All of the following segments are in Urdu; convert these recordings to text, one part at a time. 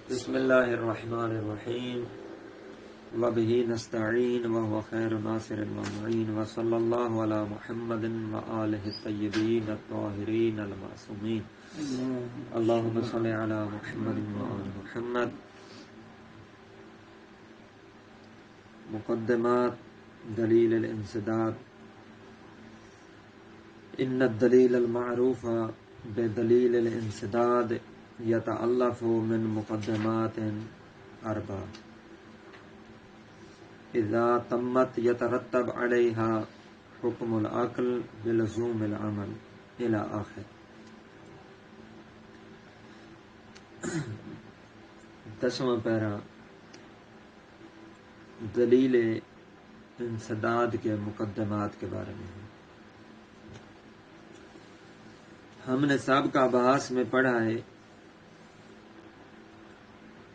بسم اللہ الرحمن الرحیم وبہ نستعین وهو خیر ناصر ومعین وصلی اللہ علی محمد وآلہ الطیبین الطاہرین المعصومین اللہم صل علی محمد وآل محمد. مقدمات دلیل الانسداد. ان الدلیل المعروف بدلیل الانسداد یتألف من مقدمات اربع اذا تمت یترتب علیہا حکم العقل بلزوم العمل الى آخر. 10واں پیرا دلیل انسداد کے مقدمات کے بارے میں ہے. ہم نے سابقہ بحث میں پڑھا ہے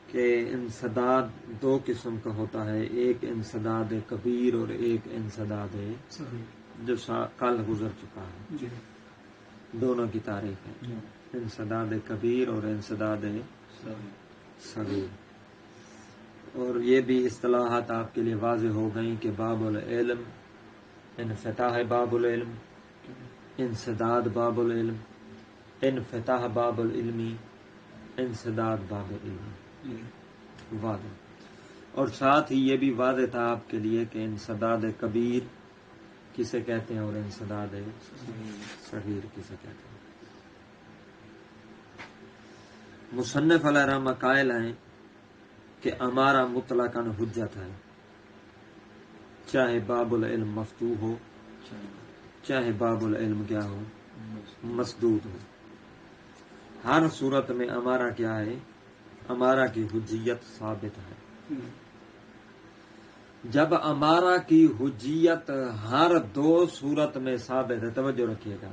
کہ انسداد دو قسم کا ہوتا ہے، ایک انسداد کبیر اور ایک انسداد جو کل گزر چکا ہے. دونوں کی تاریخ ہے، انسداد کبیر اور انسداد صغیر. اور یہ بھی اصطلاحات آپ کے لیے واضح ہو گئیں کہ باب العلم انفتاح باب العلم، انسداد باب العلم، انفتاح باب العلمی، انسداد باب العلمی واضح. اور ساتھ ہی یہ بھی واضح تھا آپ کے لیے کہ انسداد کبیر کسے کہتے ہیں اور انسداد صغیر کسے کہتے ہیں. مصنف علیہ رحمہ قائل ہیں کہ ہمارا مطلقاً حجت ہے، چاہے باب العلم مفتوح ہو چاہے باب العلم کیا ہو مسدود ہو. ہر صورت میں ہمارا کیا ہے، ہمارا کی حجیت ثابت ہے. جب ہمارا کی حجیت ہر دو صورت میں ثابت ہے، توجہ رکھیے گا،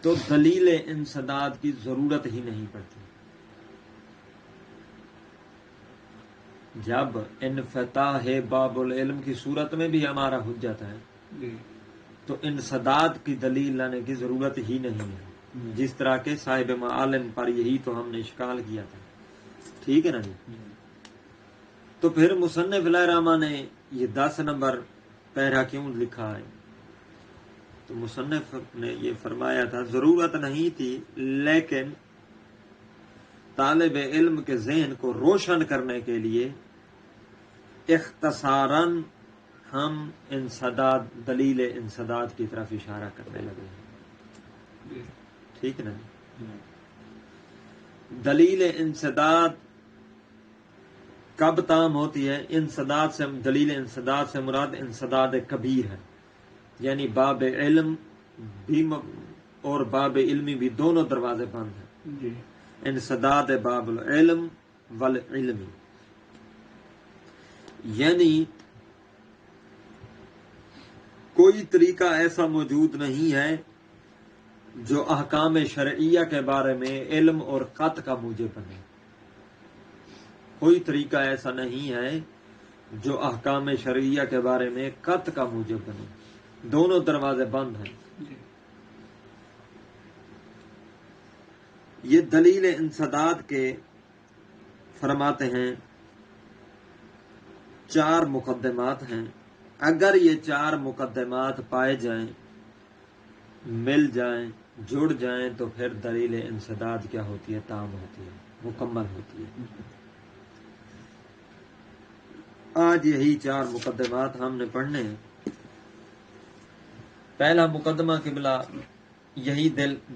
تو دلیل انسداد کی ضرورت ہی نہیں پڑتی. جب انفتاح باب العلم کی صورت میں بھی ہمارا حجت ہے تو انسداد کی دلیل لانے کی ضرورت ہی نہیں ہے. جس طرح کے صاحب معالم پر یہی تو ہم نے اشکال کیا تھا، ٹھیک ہے نا جی. تو پھر مصنف علیہ رحمہ نے یہ 10 نمبر پیرا کیوں لکھا ہے؟ تو مصنف نے یہ فرمایا تھا ضرورت نہیں تھی، لیکن طالب علم کے ذہن کو روشن کرنے کے لیے اختصاراً ہم انسداد دلیل انسداد کی طرف اشارہ کرنے لگے ہیں. ٹھیک نا. دلیل انسداد کب تام ہوتی ہے؟ انسداد سے دلیل انسداد سے مراد انسداد کبیر ہے، یعنی باب علم بھی اور باب علمی بھی دونوں دروازے بند ہیں. انسداد باب العلم والعلمی، یعنی کوئی طریقہ ایسا موجود نہیں ہے جو احکام شرعیہ کے بارے میں علم اور قطع کا موجب بنے. کوئی طریقہ ایسا نہیں ہے جو احکام شرعیہ کے بارے میں قطع کا موجب بنے. دونوں دروازے بند ہیں. یہ دلیل انسداد کے فرماتے ہیں 4 مقدمات ہیں. اگر یہ 4 مقدمات پائے جائیں، مل جائیں، جڑ جائیں، تو پھر دلیل انسداد کیا ہوتی ہے؟ تام ہوتی ہے، مکمل ہوتی ہے. آج یہی 4 مقدمات ہم نے پڑھنے ہیں. پہلا مقدمہ قبلہ یہی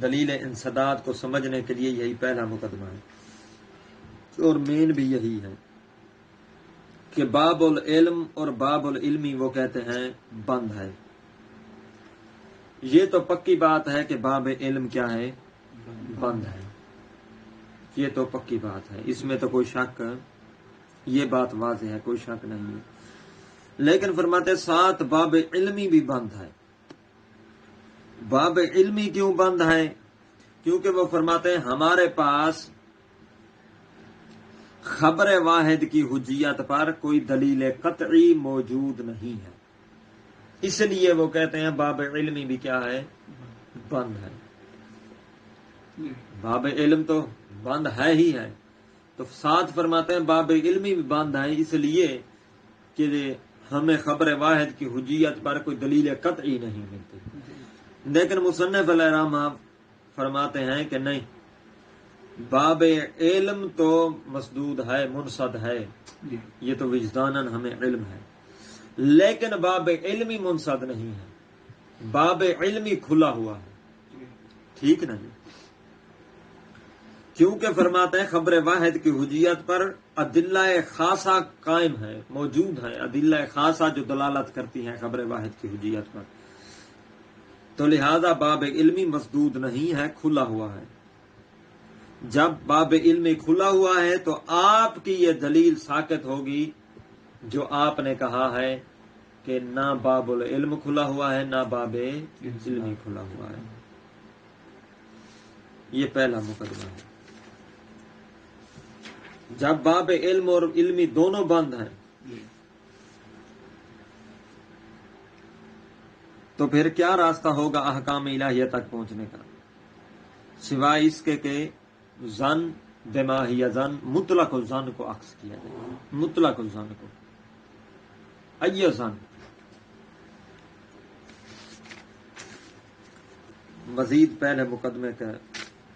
دلیل انسداد کو سمجھنے کے لیے یہی پہلا مقدمہ ہے، اور مین بھی یہی ہے کہ باب العلم اور باب العلمی وہ کہتے ہیں بند ہے. یہ تو پکی بات ہے کہ باب علم کیا ہے؟ بند ہے. یہ تو پکی بات ہے، اس میں تو کوئی شک، یہ بات واضح ہے، کوئی شک نہیں ہے. لیکن فرماتے ساتھ باب علمی بھی بند ہے. باب علمی کیوں بند ہے؟ کیونکہ وہ فرماتے ہیں ہمارے پاس خبر واحد کی حجیت پر کوئی دلیل قطعی موجود نہیں ہے، اس لیے وہ کہتے ہیں باب علمی بھی کیا ہے؟ بند ہے. باب علم تو بند ہے ہی ہے، تو ساتھ فرماتے ہیں باب علمی بھی بند ہے اس لیے کہ ہمیں خبر واحد کی حجیت پر کوئی دلیل قطعی نہیں ملتی. لیکن مصنف علیہ الرحمہ فرماتے ہیں کہ نہیں، باب علم تو مسدود ہے، منصد ہے، یہ تو وجداناً ہمیں علم ہے، لیکن باب علمی منصد نہیں ہے، باب علمی کھلا ہوا ہے. ٹھیک نا جی؟ کیونکہ فرماتے ہیں خبر واحد کی حجیت پر ادلہ خاصہ قائم ہے، موجود ہے، ادلہ خاصہ جو دلالت کرتی ہیں خبر واحد کی حجیت پر، تو لہذا باب علمی مسدود نہیں ہے، کھلا ہوا ہے. جب باب علمی کھلا ہوا ہے تو آپ کی یہ دلیل ساقط ہوگی جو آپ نے کہا ہے کہ نہ باب العلم کھلا ہوا ہے نہ باب علمی کھلا ہوا ہے. یہ پہلا مقدمہ ہے. جب باب علم اور علمی دونوں بند ہیں تو پھر کیا راستہ ہوگا احکام الہیہ تک پہنچنے کا، سوائے اس کے کہ ظن بما ہی ظن، مطلق الظن کو عکس کیا جائے. مطلق الظن کو ای ظن. مزید پہلے مقدمے کا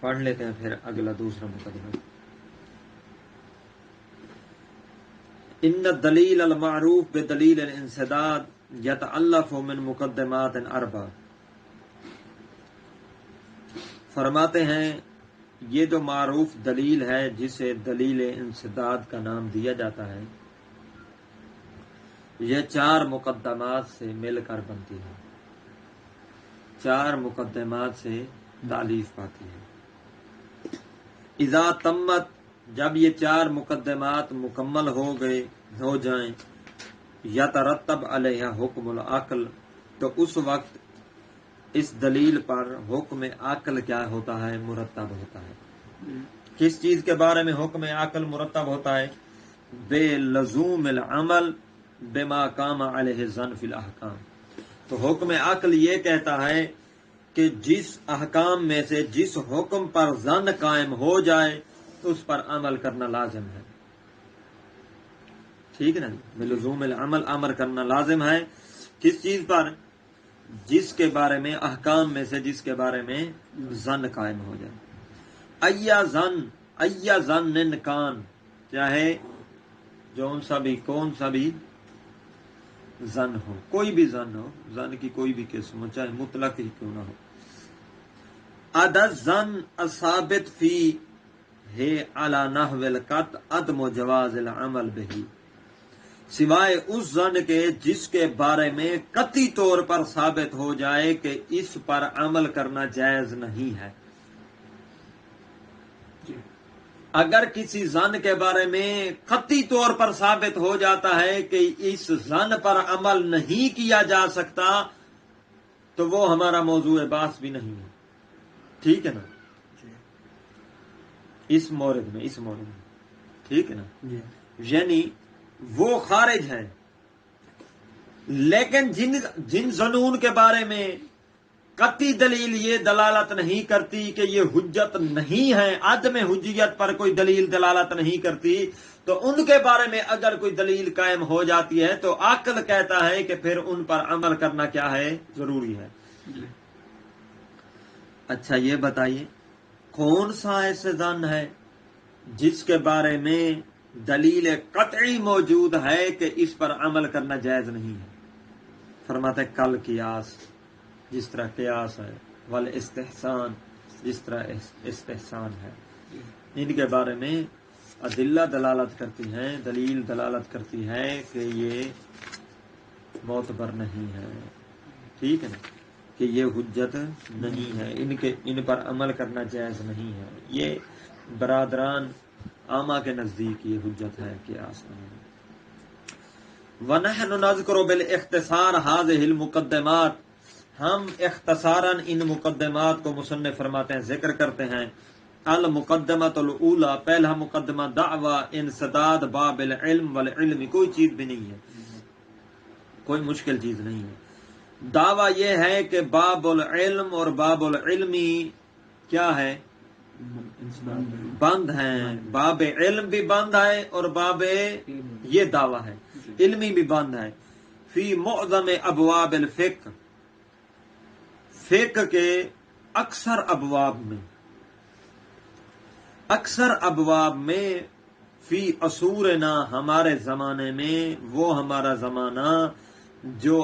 پڑھ لیتے ہیں، پھر اگلا دوسرا مقدمہ. ان الدلیل المعروف بدلیل الانسداد یتألف من مقدمات اربع. فرماتے ہیں یہ جو معروف دلیل ہے جسے دلیل انسداد کا نام دیا جاتا ہے، یہ 4 مقدمات سے مل کر بنتی ہے، 4 مقدمات سے تالیف پاتی ہے. اذا تمت، جب یہ 4 مقدمات مکمل ہو جائیں، یترتب علیہ حکم العقل، تو اس وقت اس دلیل پر حکم عقل کیا ہوتا ہے؟ مرتب ہوتا ہے. کس چیز کے بارے میں حکم عقل مرتب ہوتا ہے؟ بے لزوم العمل بما قام علیہ الظن فی الاحکام. تو حکم عقل یہ کہتا ہے کہ جس احکام میں سے جس حکم پر ظن قائم ہو جائے تو اس پر عمل کرنا لازم ہے. ٹھیک ہے نا؟ بلزوم العمل، امر کرنا لازم ہے. کس چیز پر؟ جس کے بارے میں، احکام میں سے جس کے بارے میں ظن قائم ہو جائے. ایا ظن کان، چاہے کون سا بھی ظن ہو، کوئی بھی ظن ہو، ظن کی کوئی بھی قسم ہو، چاہے مطلق ہی کیوں نہ ہو. عدد ظن الثابت فی ہے علی نحو القطع عدم جواز العمل بہ، سوائے اس ظن کے جس کے بارے میں قطعی طور پر ثابت ہو جائے کہ اس پر عمل کرنا جائز نہیں ہے. اگر کسی ظن کے بارے میں قطعی طور پر ثابت ہو جاتا ہے کہ اس ظن پر عمل نہیں کیا جا سکتا تو وہ ہمارا موضوع بحث بھی نہیں ہے. ٹھیک ہے نا؟ اس مورد میں ٹھیک ہے نا؟ یعنی وہ خارج ہے، لیکن جن ظنون کے بارے میں قطعی دلیل یہ دلالت نہیں کرتی کہ یہ حجت نہیں ہے، عدم حجیت پر کوئی دلیل دلالت نہیں کرتی، تو ان کے بارے میں اگر کوئی دلیل قائم ہو جاتی ہے تو عقل کہتا ہے کہ پھر ان پر عمل کرنا کیا ہے؟ ضروری ہے. اچھا یہ بتائیے کون سا ایسے ظن ہے جس کے بارے میں دلیل قطعی موجود ہے کہ اس پر عمل کرنا جائز نہیں ہے؟ فرماتے کل قیاس، جس طرح قیاس ہے، والاستحسان، جس طرح استحسان ہے. ان کے بارے میں ادلہ دلالت کرتی ہیں، دلیل دلالت کرتی ہے کہ یہ معتبر نہیں ہے. ٹھیک ہے نا؟ کہ یہ حجت نہیں ہے، ان پر عمل کرنا جائز نہیں ہے. یہ برادران عامہ کے نزدیک یہ حجت ہے قیاس نہیں. وَنَحْنُ نَذْكُرُ بِالِاخْتِصَارِ هَذِهِ الْمُقَدِّمَاتِ، ہم اختصاراً ان مقدمات کو مصنف فرماتے ہیں ذکر کرتے ہیں. المقدمۃ الاولی، پہلا مقدمہ دعوی انسداد باب العلم والعلم، کوئی چیز بھی نہیں ہے، کوئی مشکل چیز نہیں ہے. دعویٰ یہ ہے کہ باب العلم اور باب العلمی کیا ہے؟ بند ہیں. باب علم بھی بند ہے اور باب یہ دعویٰ ہے علمی بھی بند ہے. فی معظم ابواب الفقہ، فقہ کے اکثر ابواب میں فی عصورنا، ہمارے زمانے میں، وہ ہمارا زمانہ جو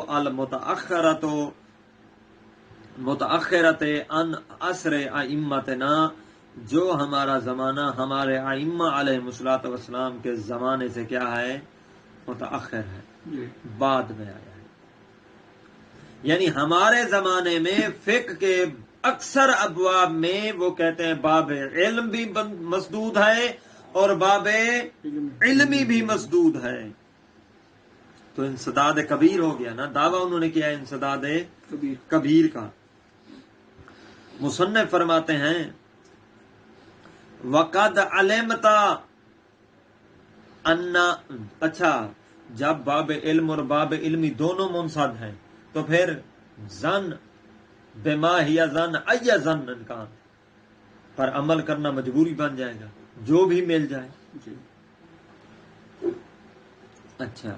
متأخرت عن عصر ائمتنا، جو ہمارا زمانہ ہمارے ائمہ علیہ الصلوۃ والسلام کے زمانے سے کیا ہے؟ متأخر ہے، بعد میں آیا ہے. یعنی ہمارے زمانے میں فقہ کے اکثر ابواب میں وہ کہتے ہیں باب علم بھی مسدود ہے اور باب علمی بھی مسدود ہے. تو انسداد کبیر ہو گیا نا، دعویٰ انہوں نے کیا ہے انسداد کبیر کا. مصنف فرماتے ہیں وقد علمت ان، اچھا جب باب علم اور باب علمی دونوں منصد ہیں تو پھر زن بما ہی زن ای زن کا پر عمل کرنا مجبوری بن جائے گا، جو بھی مل جائے. اچھا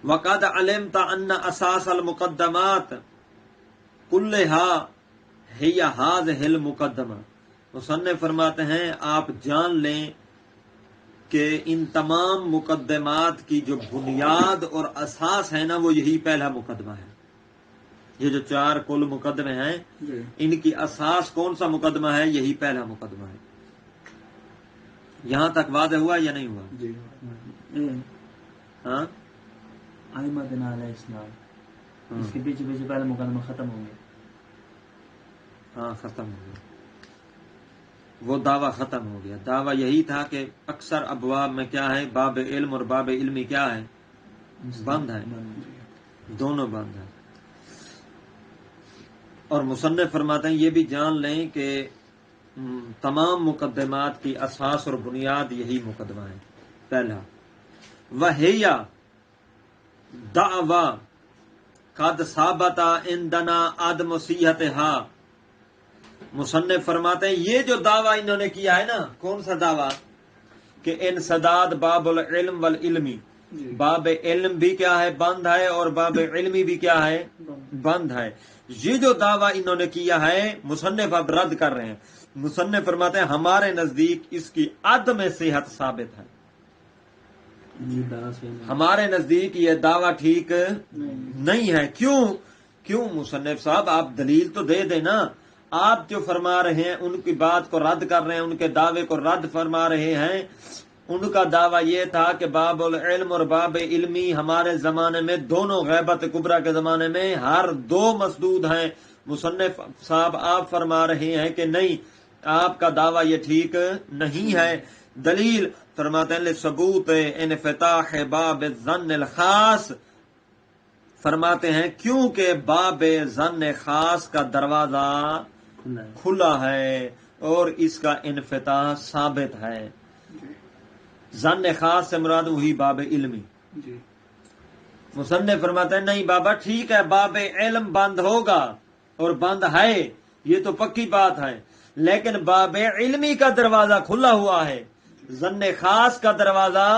وقد علمت ان اساس المقدمات كلها هي هذه المقدمہ. مصنف فرماتے ہیں آپ جان لیں کہ ان تمام مقدمات کی جو بنیاد اور اساس ہے نا وہ یہی پہلا مقدمہ ہے. یہ جو 4 کل مقدمے ہیں ان کی اساس کون سا مقدمہ ہے؟ یہی پہلا مقدمہ ہے. یہاں تک واضح ہوا یا نہیں ہوا؟ ہاں احمد علیہ السلام اس کے پیچھے پہلا مقدمہ ختم ہو گیا. ہاں ختم ہو گیا، وہ دعویٰ ختم ہو گیا. دعویٰ یہی تھا کہ اکثر ابواب میں کیا ہے؟ باب علم اور باب علمی کیا ہے؟ بند ہے، دونوں بند ہیں. اور مصنف فرماتے ہیں یہ بھی جان لیں کہ تمام مقدمات کی اساس اور بنیاد یہی مقدمہ ہے پہلا. وہیا دعویٰ قد ثابت عندنا عدم صحتها. مصنف فرماتے ہیں یہ جو دعویٰ انہوں نے کیا ہے نا، کون سا دعویٰ؟ کہ انسداد باب العلم والعلمی، باب علم بھی کیا ہے؟ بند ہے، اور باب علمی بھی کیا ہے؟ بند ہے. یہ جو دعویٰ انہوں نے کیا ہے مصنف اب رد کر رہے ہیں. مصنف فرماتے ہیں ہمارے نزدیک اس کی عدم صحت ثابت ہے. ہمارے نزدیک یہ دعویٰ ٹھیک نہیں ہے. کیوں مصنف صاحب آپ دلیل تو دے دیں نا. آپ جو فرما رہے ہیں ان کی بات کو رد کر رہے ہیں، ان کے دعوے کو رد فرما رہے ہیں. ان کا دعویٰ یہ تھا کہ باب العلم اور باب علمی ہمارے زمانے میں دونوں غیبت کبریٰ کے زمانے میں ہر دو مسدود ہیں. مصنف صاحب آپ فرما رہے ہیں کہ نہیں، آپ کا دعویٰ یہ ٹھیک نہیں ہے. دلیل فرماتے ہیں ثبوت انفتاح باب الظن الخاص، فرماتے ہیں کیونکہ باب ظن خاص کا دروازہ کھلا ہے اور اس کا انفتاح ثابت ہے. ظن خاص سے مراد وہی باب علمی. مصنف فرماتے ہیں نہیں بابا ٹھیک ہے، باب علم بند ہوگا اور بند ہے، یہ تو پکی بات ہے، لیکن باب علمی کا دروازہ کھلا ہوا ہے، ظن خاص کا دروازہ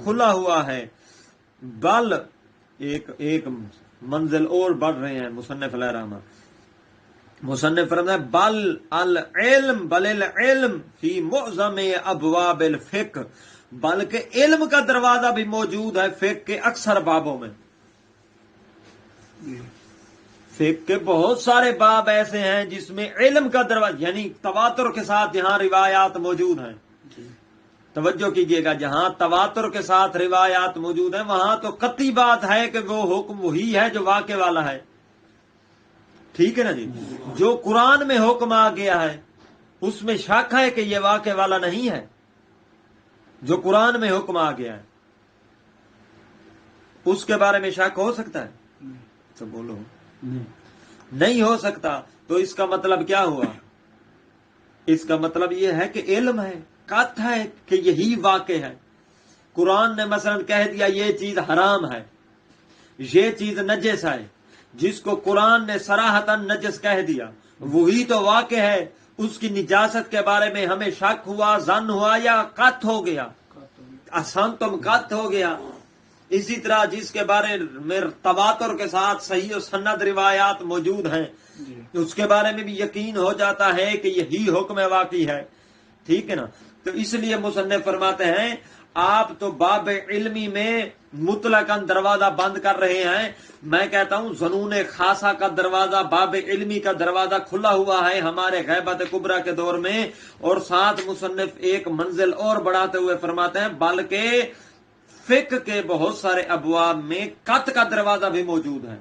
کھلا ہوا ہے. بل ایک منزل اور بڑھ رہے ہیں مصنف علیہ الرحمہ. مصنف فرماتے ہیں بل العلم فی معظم ابواب الفقہ، بلکہ علم کا دروازہ بھی موجود ہے فقہ کے اکثر بابوں میں. فقہ کے بہت سارے باب ایسے ہیں جس میں علم کا دروازہ، یعنی تواتر کے ساتھ یہاں روایات موجود ہیں. توجہ کیجئے گا، جہاں تواتر کے ساتھ روایات موجود ہیں وہاں تو قطعی بات ہے کہ وہ حکم وہی ہے جو واقع والا ہے. ٹھیک ہے نا جی. جو قرآن میں حکم آ گیا ہے اس میں شک ہے کہ یہ واقع والا نہیں ہے. جو قرآن میں حکم آ گیا ہے اس کے بارے میں شک ہو سکتا ہے؟ تو بولو نہیں ہو سکتا. تو اس کا مطلب کیا ہوا؟ اس کا مطلب یہ ہے کہ علم ہے، قط ہے کہ یہی واقع ہے. قرآن نے مثلا کہہ دیا یہ چیز حرام ہے، یہ چیز نجس ہے، جس کو قرآن نے صراحتاً نجس کہہ دیا وہی تو واقع ہے، اس کی نجاست کے بارے میں ہمیں شک ہوا، ظن ہوا یا قط ہو گیا، آسان تم قط ہو گیا۔ اسی طرح جس کے بارے میں تواتر کے ساتھ صحیح و سند روایات موجود ہیں، اس کے بارے میں بھی یقین ہو جاتا ہے کہ یہی حکم واقعی ہے، ٹھیک ہے نا۔ تو اس لیے مصنف فرماتے ہیں آپ تو باب علمی میں مطلقاً دروازہ بند کر رہے ہیں، میں کہتا ہوں ظنون خاصہ کا دروازہ، باب علمی کا دروازہ کھلا ہوا ہے ہمارے غیبت کبریٰ کے دور میں۔ اور ساتھ مصنف ایک منزل اور بڑھاتے ہوئے فرماتے ہیں بلکہ فقہ کے بہت سارے ابواب میں قط کا دروازہ بھی موجود ہے،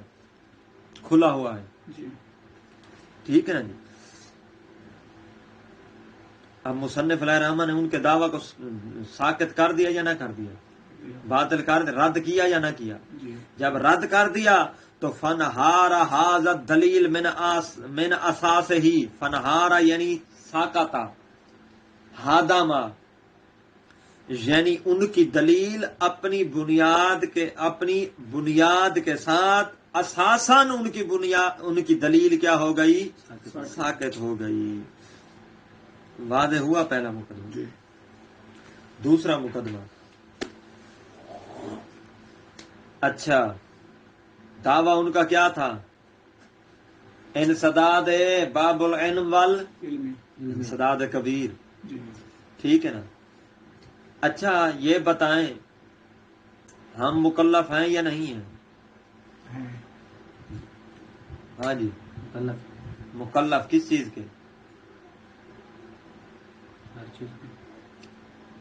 کھلا ہوا ہے، ٹھیک ہے نا جی۔ اب مصنف علیہ الرحمہ نے ان کے دعویٰ کو ساکت کر دیا یا نہ کر دیا، باطل کر دیا، رد کیا یا نہ کیا؟ جب رد کر دیا تو فنہارا ھذا الدلیل من اساس ہی، فنہارا یعنی ساکتا، ہاداما یعنی ان کی دلیل اپنی بنیاد کے ساتھ اساساً ان کی دلیل کیا ہو گئی؟ ساکت ہو گئی۔ واضح ہوا پہلا مقدمہ۔ دوسرا مقدمہ، اچھا دعویٰ ان کا کیا تھا؟ انسداد باب العلم انسداد کبیر، ٹھیک ہے نا۔ اچھا یہ بتائیں ہم مکلف ہیں یا نہیں ہیں؟ ہاں جی، مکلف کس چیز کے؟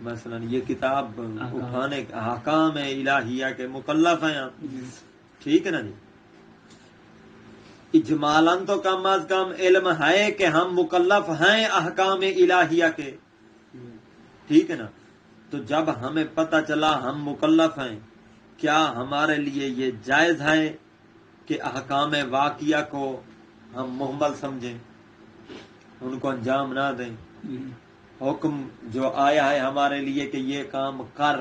مثلا یہ کتاب اٹھانے احکام الہیہ کے مکلف ہیں آپ، ٹھیک ہے نا جی۔ اجمالاً تو کم از کم علم ہے کہ ہم مکلف ہیں احکام الہیہ کے، ٹھیک ہے نا۔ تو جب ہمیں پتہ چلا ہم مکلف ہیں، کیا ہمارے لیے یہ جائز ہے کہ احکام واقعہ کو ہم مہمل سمجھیں، ان کو انجام نہ دیں؟ حکم جو آیا ہے ہمارے لیے کہ یہ کام کر،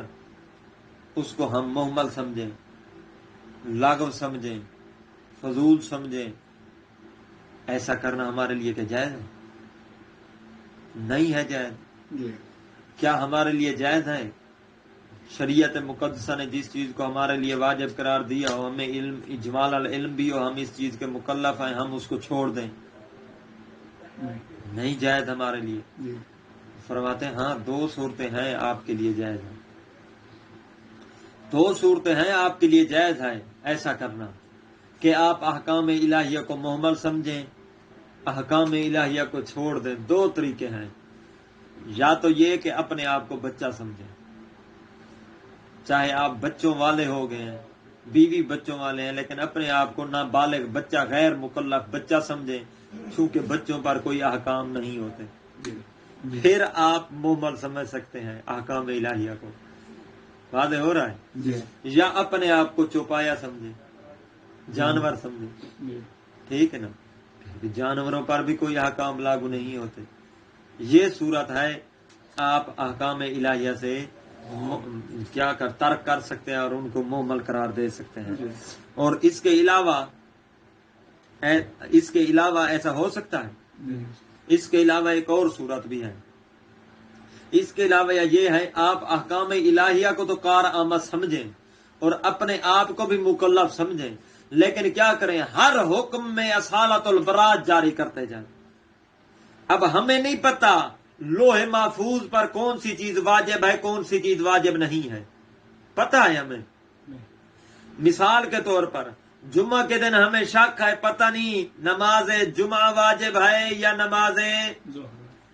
اس کو ہم مہمل سمجھیں، لاغو سمجھیں، فضول سمجھیں، ایسا کرنا ہمارے لیے کہ جائز ہے؟ نہیں ہے جائز۔ کیا ہمارے لیے جائز ہے شریعت مقدسہ نے جس چیز کو ہمارے لیے واجب قرار دیا ہو، ہمیں علم اجمال العلم بھی ہو، ہم اس چیز کے مکلف ہیں، ہم اس کو چھوڑ دیں؟ نہیں جائز ہمارے لیے۔ فرماتے ہیں ہاں دو صورتیں ہیں آپ کے لیے جائز ہیں، دو صورتیں ہیں آپ کے لیے جائز ہے ایسا کرنا کہ آپ احکام الہیہ کو مہمل سمجھیں، احکام الہیہ کو چھوڑ دیں۔ دو طریقے ہیں، یا تو یہ کہ اپنے آپ کو بچہ سمجھیں، چاہے آپ بچوں والے ہو گئے ہیں، بیوی بچوں والے ہیں، لیکن اپنے آپ کو نابالغ بچہ، غیر مکلف بچہ سمجھیں، چونکہ بچوں پر کوئی احکام نہیں ہوتے، پھر آپ مہمل سمجھ سکتے ہیں احکام الہیہ کو۔ واضح ہو رہا ہے؟ یا اپنے آپ کو چوپایا سمجھیں، جانور سمجھیں، ٹھیک ہے نا، جانوروں پر بھی کوئی احکام لاگو نہیں ہوتے۔ یہ صورت ہے آپ احکام الہیہ سے کیا ترک کر سکتے ہیں اور ان کو مہمل قرار دے سکتے ہیں۔ اور اس کے علاوہ ایسا ہو سکتا ہے، اس کے علاوہ ایک اور صورت بھی ہے، اس کے علاوہ یہ ہے آپ احکام الہیہ کو تو کار آمد سمجھیں اور اپنے آپ کو بھی مکلف سمجھیں، لیکن کیا کریں، ہر حکم میں اصالت البراءت جاری کرتے جائیں۔ اب ہمیں نہیں پتا لوح محفوظ پر کون سی چیز واجب ہے، کون سی چیز واجب نہیں ہے، پتہ ہے ہمیں؟ مثال کے طور پر جمعہ کے دن ہمیں شک ہے، پتہ نہیں نماز جمعہ واجب ہے یا نماز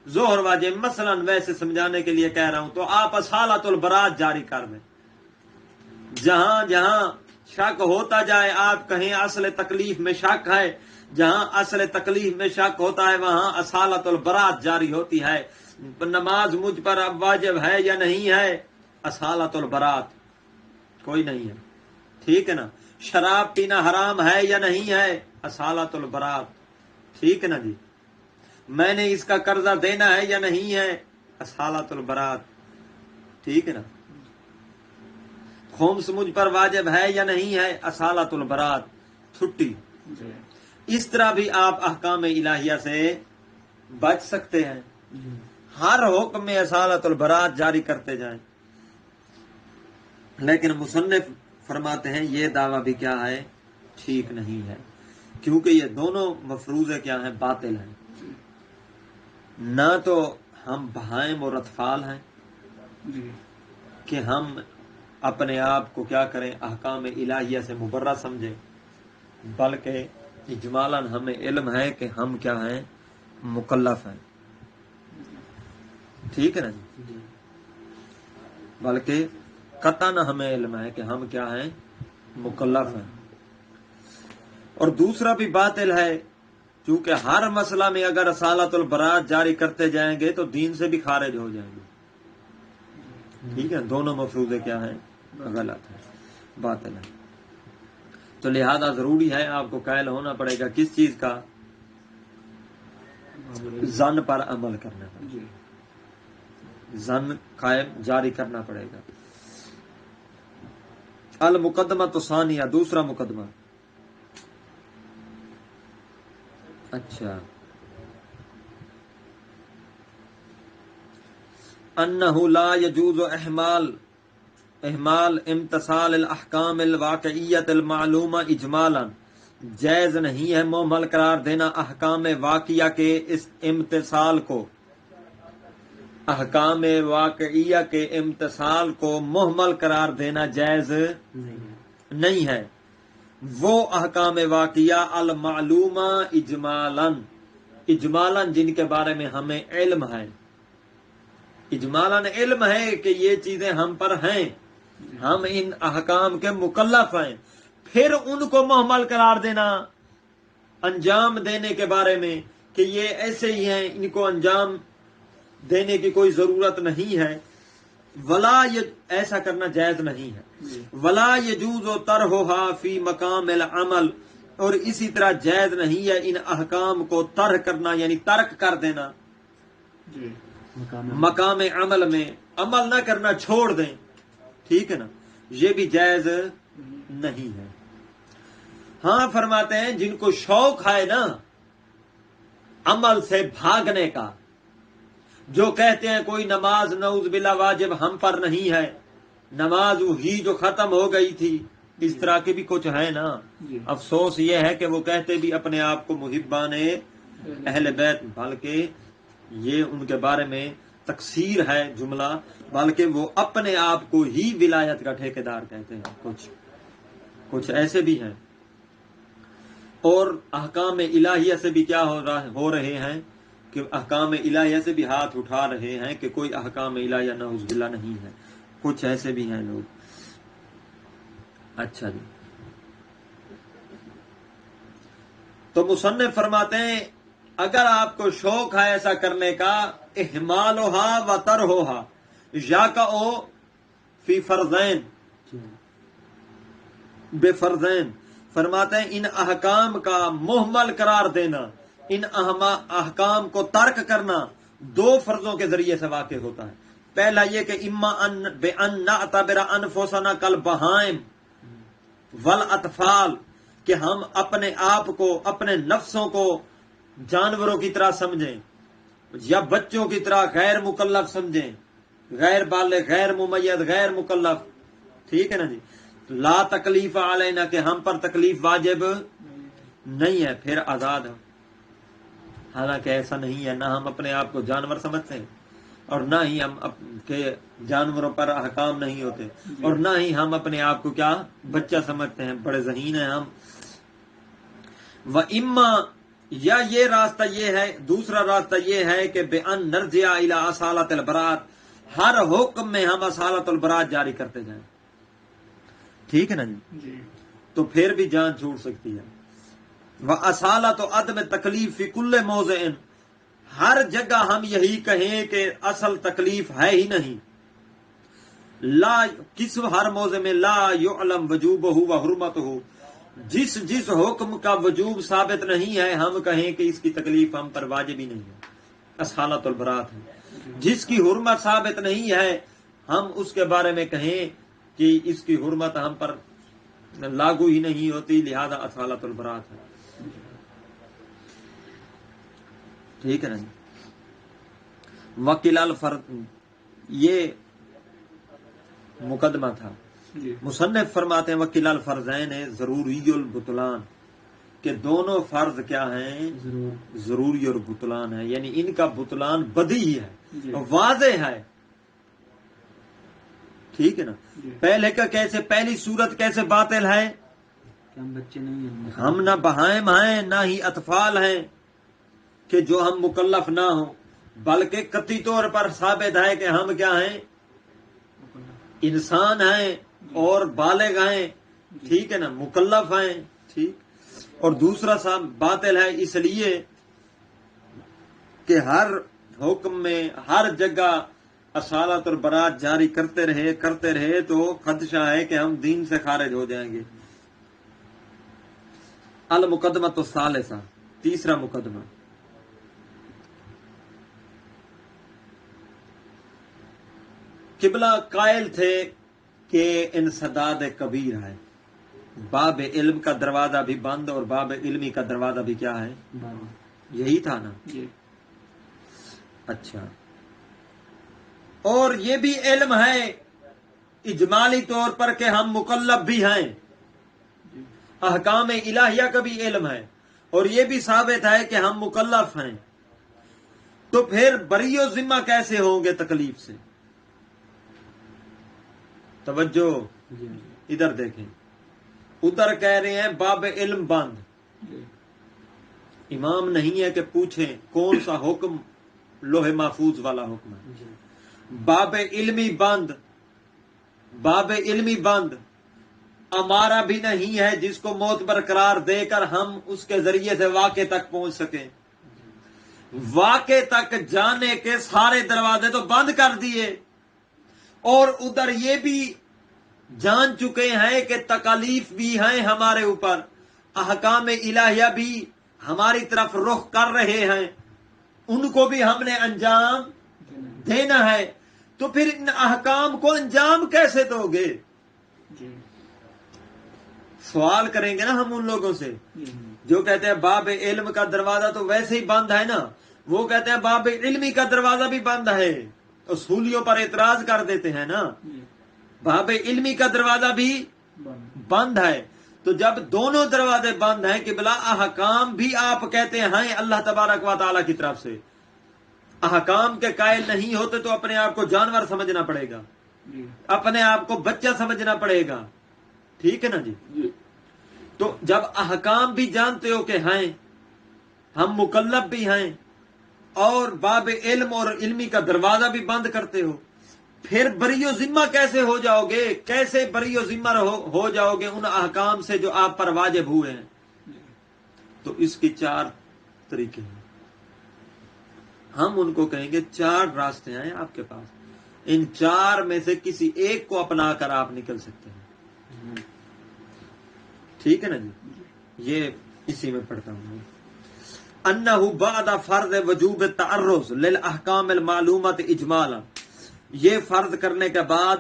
ظہر واجب، مثلا ویسے سمجھانے کے لیے کہہ رہا ہوں، تو آپ اصالت البراءت جاری کر دیں۔ جہاں جہاں شک ہوتا جائے آپ کہیں اصل تکلیف میں شک ہے، جہاں اصل تکلیف میں شک ہوتا ہے وہاں اصالت البراءت جاری ہوتی ہے۔ نماز مجھ پر اب واجب ہے یا نہیں ہے، اصالت البراءت کوئی نہیں ہے، ٹھیک ہے نا۔ شراب پینا حرام ہے یا نہیں ہے، اصالت البراءت، ٹھیک ہے نا جی۔ میں نے اس کا قرضہ دینا ہے یا نہیں ہے، اصالت البراءت، ٹھیک ہے نا۔ خمس مجھ پر واجب ہے یا نہیں ہے، اصالت البراءت، چھٹی۔ اس طرح بھی آپ احکام الہیہ سے بچ سکتے ہیں. ہر حکم میں اصالت البراءت جاری کرتے جائیں. لیکن مصنف فرماتے ہیں یہ دعویٰ بھی کیا ہے؟ ٹھیک نہیں ہے، کیونکہ یہ دونوں مفروضے کیا ہیں؟ باطل ہیں. نہ تو ہم بہائم اور اطفال ہیں کہ ہم اپنے آپ کو کیا کریں؟ احکام الہیہ سے مبرہ سمجھیں، بلکہ اجمالاً ہمیں علم ہے کہ ہم کیا ہیں؟ مکلف ہیں. ٹھیک ہے نا جی؟ بلکہ قطعاً ہمیں علم ہے کہ ہم کیا ہیں؟ مکلف ہیں. اور دوسرا بھی باطل ہے، کیونکہ ہر مسئلہ میں اگر اصالت البراءت جاری کرتے جائیں گے تو دین سے بھی خارج ہو جائیں گے. ٹھیک ہے، دونوں مفروضے کیا ہیں؟ غلط ہیں، باطل ہیں. تو لہذا ضروری ہے آپ کو قائل ہونا پڑے گا کس چیز کا؟ ظن پر عمل کرنا پڑے گا، ظن قائم جاری کرنا پڑے گا. المقدمہ تو ثانیہ، دوسرا مقدمہ. اچھا، انہ لا یجوز احمال امتثال الاحکام الواقعیت المعلومہ اجمالا، جائز نہیں ہے مہمل قرار دینا احکام واقعہ کے اس امتثال کو، احکام واقعیہ کے امتثال کو مہمل قرار دینا جائز نہیں ہے. وہ احکام واقعہ المعلومہ اجمالاً جن کے بارے میں ہمیں علم ہے، اجمالاً علم ہے کہ یہ چیزیں ہم پر ہیں، ہم ان احکام کے مکلف ہیں، پھر ان کو مہمل قرار دینا انجام دینے کے بارے میں کہ یہ ایسے ہی ہیں، ان کو انجام دینے کی کوئی ضرورت نہیں ہے، ایسا کرنا جائز نہیں ہے. ولا یجوز ترکھا فی مقام العمل، اور اسی طرح جائز نہیں ہے ان احکام کو ترک کرنا، یعنی ترک کر دینا مقام عمل میں، عمل نہ کرنا، چھوڑ دیں. ٹھیک ہے نا، یہ بھی جائز نہیں ہے. ہاں فرماتے ہیں جن کو شوق ہے نا عمل سے بھاگنے کا، جو کہتے ہیں کوئی نماز نعوذ باللہ واجب ہم پر نہیں ہے، نماز وہی جو ختم ہو گئی تھی، اس طرح کے بھی کچھ ہے نا. افسوس یہ ہے کہ وہ کہتے بھی اپنے آپ کو محبان اہل بیت، بلکہ یہ ان کے بارے میں تقصیر ہے جملہ، بلکہ وہ اپنے آپ کو ہی ولایت کا ٹھیکیدار کہتے ہیں. کچھ ایسے بھی ہیں. اور احکام الہیہ سے بھی کیا ہو رہے ہیں کہ احکام الہیہ سے بھی ہاتھ اٹھا رہے ہیں کہ کوئی احکام الہیہ نعوذ باللہ نہیں ہے. کچھ ایسے بھی ہیں لوگ. اچھا جی، تو مصنف فرماتے ہیں اگر آپ کو شوق ہے ایسا کرنے کا، احمالھا و ترھھا یقع فی فرضین بے فرضین، فرماتے ہیں ان احکام کا مہمل قرار دینا، ان احکام کو ترک کرنا دو فرضوں کے ذریعے سے واقع ہوتا ہے. پہلا یہ کہ اما ان بان نعتبر انفسنا کالبہائم والاطفال، کہ ہم اپنے آپ کو، اپنے نفسوں کو جانوروں کی طرح سمجھیں یا بچوں کی طرح غیر مکلف سمجھیں، غیر بالغ، غیر ممیز، غیر مکلف. ٹھیک ہے نا جی؟ لا تکلیف علینا، کہ ہم پر تکلیف واجب نہیں ہے، پھر آزاد ہو. حالانکہ ایسا نہیں ہے، نہ ہم اپنے آپ کو جانور سمجھتے ہیں اور نہ ہی ہم کہ جانوروں پر احکام نہیں ہوتے، اور نہ ہی ہم اپنے آپ کو کیا بچہ سمجھتے ہیں، بڑے ذہین ہیں ہم. وَإِمَّا، یا یہ راستہ یہ ہے، دوسرا راستہ یہ ہے کہ بِأَن نَرْجِعَ إِلَىٰ أَصَالَةِ الْبَرَاءَةِ، ہر حکم میں ہم اصالت البراءت جاری کرتے جائیں. ٹھیک ہے نا جی؟ تو پھر بھی جان چھوٹ سکتی ہے. وَأَصَالَةُ عَدْمِ تَكْلِيفِ فِي كُلِّ مَوْضِعٍ، ہر جگہ ہم یہی کہیں کہ اصل تکلیف ہے ہی نہیں. لا، کس ہر موضع میں لا يعلم وجوبہ و حرمتہ، جس حکم کا وجوب ثابت نہیں ہے ہم کہیں کہ اس کی تکلیف ہم پر واجب ہی نہیں ہے، اصالت البراءت ہے. جس کی حرمت ثابت نہیں ہے ہم اس کے بارے میں کہیں کہ اس کی حرمت ہم پر لاگو ہی نہیں ہوتی، لہذا اصالت البراءت ہے. ٹھیک ہے نا. وکیل الفرد یہ مقدمہ تھا. مصنف فرماتے ہیں وکیل الفرضین ضروری البطلان کہ دونوں فرض کیا ہیں؟ ضروری اور بطلان ہے، یعنی ان کا بطلان بدیہی ہے، واضح ہے. ٹھیک ہے نا. پہلے کا کیسے، پہلی صورت کیسے باطل ہے؟ ہم بچے نہیں ہیں، ہم نہ بہائم ہیں نہ ہی اطفال ہیں کہ جو ہم مکلف نہ ہوں، بلکہ قطعی طور پر ثابت ہے کہ ہم کیا ہیں؟ انسان ہیں اور بالغ ہیں. ٹھیک ہے نا، مکلف ہیں. ٹھیک. اور دوسرا باطل ہے اس لیے کہ ہر حکم میں ہر جگہ اصالت اور برات جاری کرتے رہے تو خدشہ ہے کہ ہم دین سے خارج ہو جائیں گے. المقدمۃ الثالثہ، تیسرا مقدمہ. قبلہ قائل تھے کہ انسداد کبیر ہے، باب علم کا دروازہ بھی بند اور باب علمی کا دروازہ بھی کیا ہے؟ یہی تھا نا. اچھا. اور یہ بھی علم ہے اجمالی طور پر کہ ہم مکلف بھی ہیں، احکام الہیہ کا بھی علم ہے، اور یہ بھی ثابت ہے کہ ہم مکلف ہیں. تو پھر بری و ذمہ کیسے ہوں گے تکلیف سے؟ توجہ ادھر دیکھیں. ادھر کہہ رہے ہیں باب علم بند. امام نہیں ہے کہ پوچھیں کون سا حکم لوح محفوظ والا حکم ہے. باب علمی بند، باب علمی بند ہمارا بھی نہیں ہے جس کو معتبر قرار دے کر ہم اس کے ذریعے سے واقع تک پہنچ سکیں. واقع تک جانے کے سارے دروازے تو بند کر دیے، اور ادھر یہ بھی جان چکے ہیں کہ تکالیف بھی ہیں ہمارے اوپر، احکام الہیہ بھی ہماری طرف رخ کر رہے ہیں، ان کو بھی ہم نے انجام دینا ہے. تو پھر ان احکام کو انجام کیسے دو گے؟ سوال کریں گے نا ہم ان لوگوں سے جو کہتے ہیں باب علم کا دروازہ تو ویسے ہی بند ہے نا. وہ کہتے ہیں باب علمی کا دروازہ بھی بند ہے، اصولیوں پر اعتراض کر دیتے ہیں نا. باب علمی کا دروازہ بھی بند ہے. تو جب دونوں دروازے بند ہیں کہ بلا احکام بھی آپ کہتے ہیں اللہ تبارک و تعالیٰ کی طرف سے، احکام کے قائل نہیں ہوتے تو اپنے آپ کو جانور سمجھنا پڑے گا، اپنے آپ کو بچہ سمجھنا پڑے گا. ٹھیک ہے نا جی. تو جب احکام بھی جانتے ہو کہ ہیں ہم مکلف بھی ہیں، اور باب علم اور علمی کا دروازہ بھی بند کرتے ہو، پھر بری و ذمہ کیسے ہو جاؤ گے؟ کیسے بری و ذمہ ہو جاؤ گے ان احکام سے جو آپ پر واجب ہوئے ہیں؟ تو اس کی 4 طریقے ہیں. ہم ان کو کہیں گے 4 راستے ہیں آپ کے پاس، ان 4 میں سے کسی ایک کو اپنا کر آپ نکل سکتے ہیں. ٹھیک ہے نا جی. یہ اسی میں پڑھتا ہوں. انہ بعد فرض وجوب التعرض للاحکام المعلومات اجمالا، یہ فرض کرنے کے بعد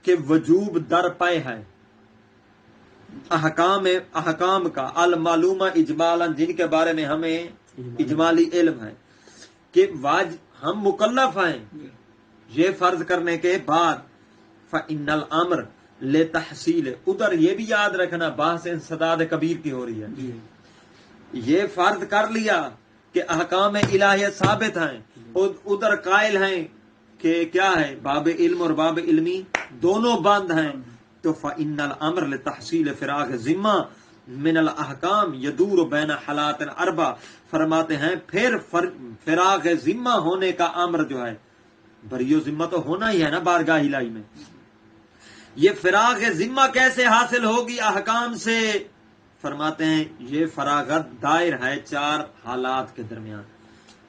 کہ وجوب در پے ہے احکام کا، المعلومہ اجمالا جن کے بارے میں ہمیں اجمالی علم ہے کہ ہم مکلف ہیں. یہ فرض کرنے کے بعد فإن الامر لتحصیل، ادھر یہ بھی یاد رکھنا بحث انسداد کبیر کی ہو رہی ہے. یہ فرض کر لیا کہ احکام الہیہ ثابت ہیں، ادھر قائل ہیں کہ کیا ہے باب علم اور باب علمی دونوں بند ہیں. تو فإن الامر لتحصیل فراغ ذمہ من الاحکام یدور بین حالات اربع، فرماتے ہیں پھر فراغ ذمہ ہونے کا امر جو ہے، بری و ذمہ تو ہونا ہی ہے نا بارگاہ الہی میں. یہ فراغ ذمہ کیسے حاصل ہوگی احکام سے؟ فرماتے ہیں یہ فراغت دائر ہے 4 حالات کے درمیان.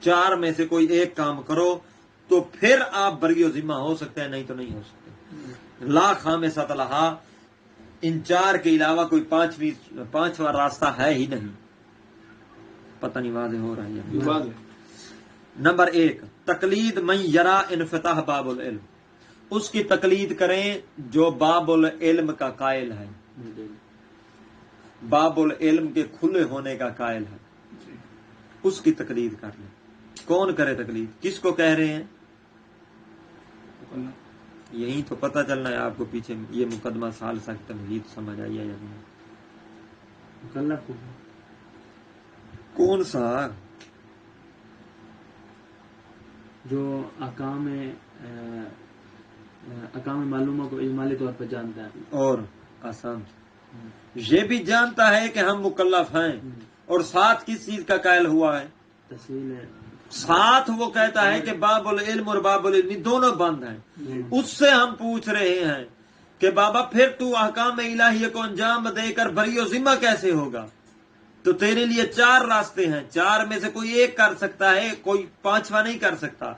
4 میں سے کوئی ایک کام کرو تو پھر آپ بری و ذمہ ہو سکتے ہیں، نہیں تو نہیں ہو سکتے. لا خامسۃ لہا، ان 4 کے علاوہ کوئی 5واں راستہ ہے ہی نہیں. پتہ نہیں واضح ہو رہا ہے؟ نمبر 1، تقلید من یرا انفتاح باب العلم، اس کی تقلید کریں جو باب العلم کا قائل ہے، باب العلم کے کھلے ہونے کا قائل ہے. اس کی تقلید کر لیں. کون کرے تقلید؟ کس کو کہہ رہے ہیں؟ یہی تو پتہ چلنا ہے آپ کو پیچھے یہ مقدمہ ثالثہ کی تمہید سمجھ آئی ہے یا نہیں؟ مکلف کون سا؟ جو احکام معلومہ کو اجمالی طور پر جانتا ہے اور آسان یہ بھی جانتا ہے کہ ہم مکلف ہیں، اور ساتھ کس چیز کا قائل ہوا ہے؟ تفصیل ہے. ساتھ وہ کہتا ہے کہ باب العلم اور باب العلم دونوں بند ہیں. اس سے ہم پوچھ رہے ہیں کہ بابا پھر تو احکام الہیہ کو انجام دے کر بری و ذمہ کیسے ہوگا؟ تو تیرے لیے 4 راستے ہیں، 4 میں سے کوئی ایک کر سکتا ہے، کوئی 5واں نہیں کر سکتا.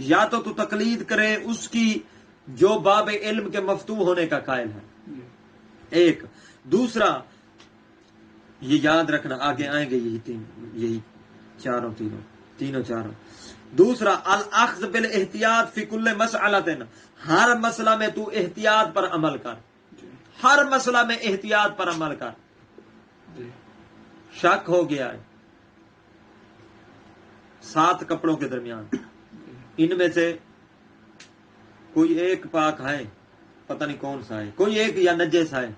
یا تو تقلید کرے اس کی جو باب علم کے مفتوح ہونے کا قائل ہے، ایک. دوسرا یہ یاد رکھنا، آگے آئیں گے یہی تینوں چاروں. دوسرا الاخذ بالاحتیاط فی کل مسئلۃ، ہر مسئلہ میں تو احتیاط پر عمل کر، ہر مسئلہ میں احتیاط پر عمل کر. شک ہو گیا ہے 7 کپڑوں کے درمیان، ان میں سے کوئی ایک پاک ہے، پتہ نہیں کون سا ہے، کوئی ایک یا نجس ہے،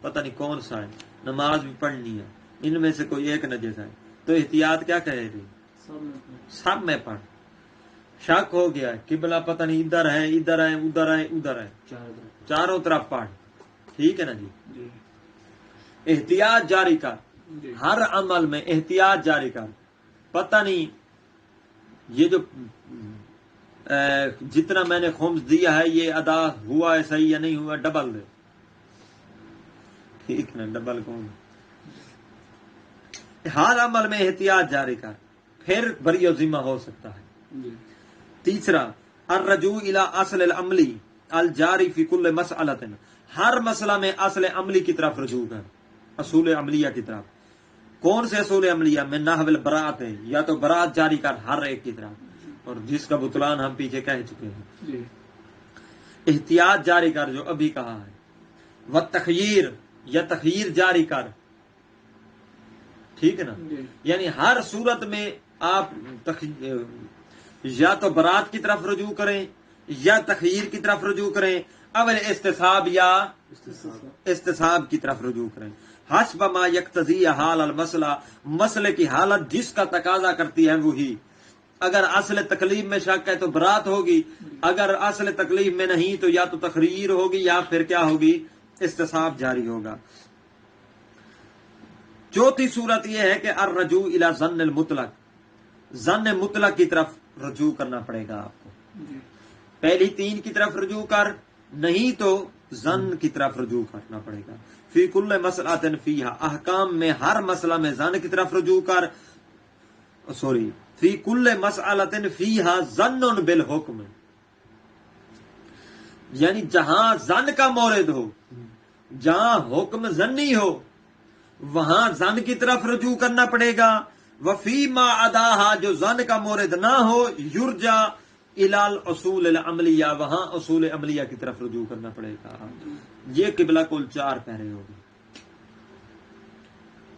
پتہ نہیں کون سا ہے، نماز بھی پڑھنی ہے، ان میں سے کوئی ایک نجس ہے، تو احتیاط کیا کہے گی؟ سب میں پڑھ. شک ہو گیا ہے قبلہ پتہ نہیں ادھر ہے ادھر ہے ادھر ہے ادھر ہے، چاروں طرف پڑھ. ٹھیک ہے نا جی؟ احتیاط جاری کر، ہر عمل میں احتیاط جاری کر. پتہ نہیں یہ جو جتنا میں نے خمس دیا ہے یہ ادا ہوا ہے صحیح یا نہیں ہوا، ڈبل دے. ٹھیک ہے نا؟ ڈبل کون؟ ہر عمل میں احتیاط جاری کر، پھر بری و ذمہ ہو سکتا ہے. تیسرا الرجوع الی اصل العملی الجاری فی کل مسئلۃ، ہر مسئلہ میں اصل عملی کی طرف رجوع کر، اصول عملیہ کی طرف. کون سے اصول عملیہ؟ من نحو البراءت ہے، یا تو براءت جاری کر ہر ایک کی طرف، اور جس کا بطلان ہم پیچھے کہہ چکے ہیں. احتیاط جاری کر جو ابھی کہا ہے. والتخییر، یا تخییر جاری کر. ٹھیک ہے نا؟ یعنی ہر صورت میں آپ یا تو برات کی طرف رجوع کریں یا تخییر کی طرف رجوع کریں، اول استصحاب یا استصحاب کی طرف رجوع کریں. حسب ما یقتضی حال المسئلہ، مسئلے کی حالت جس کا تقاضا کرتی ہے وہی. اگر اصل تکلیف میں شک ہے تو برات ہوگی، اگر اصل تکلیف میں نہیں تو یا تو تخییر ہوگی یا پھر کیا ہوگی؟ استصحاب جاری ہوگا. چوتھی صورت یہ ہے کہ الرجوع الی ظن المطلق، ظن مطلق کی طرف رجوع کرنا پڑے گا آپ کو. پہلی 3 کی طرف رجوع کر، نہیں تو ظن کی طرف رجوع کرنا پڑے گا. فی کل مسئلۃ فیہا، احکام میں ہر مسئلہ میں ظن کی طرف رجوع کر. فی کل مسئلۃ فیہا ظن بالحکم، یعنی جہاں ظن کا مورد ہو، جہاں حکم ظنی ہو، وہاں ظن کی طرف رجوع کرنا پڑے گا. وفی ما عداہا، جو ظن کا مورد نہ ہو، یرجا الی الاصول العملیہ، وہاں اصول عملیہ کی طرف رجوع کرنا پڑے گا. یہ قبلہ کل 4 پہرے ہو گئے.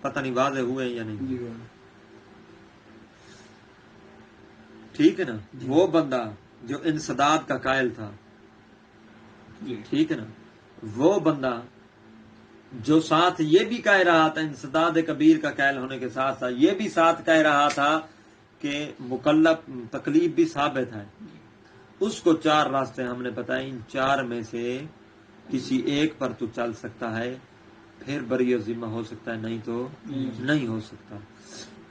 پتہ نہیں واضح ہوئے یا نہیں؟ ٹھیک ہے نا؟ وہ بندہ جو انسداد کا قائل تھا، ٹھیک ہے نا، وہ بندہ جو ساتھ یہ بھی کہہ رہا تھا، انسداد کبیر کا قائل ہونے کے ساتھ ساتھ یہ بھی ساتھ کہہ رہا تھا کہ مکلف تکلیف بھی ثابت ہے، اس کو 4 راستے ہم نے بتائے. ان 4 میں سے کسی ایک پر تو چل سکتا ہے، پھر بری و ذمہ ہو سکتا ہے، نہیں تو نہیں ہو سکتا.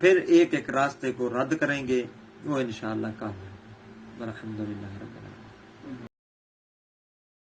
پھر ایک ایک راستے کو رد کریں گے، وہ انشاءاللہ کام ہے. الحمدللہ رب العالمین.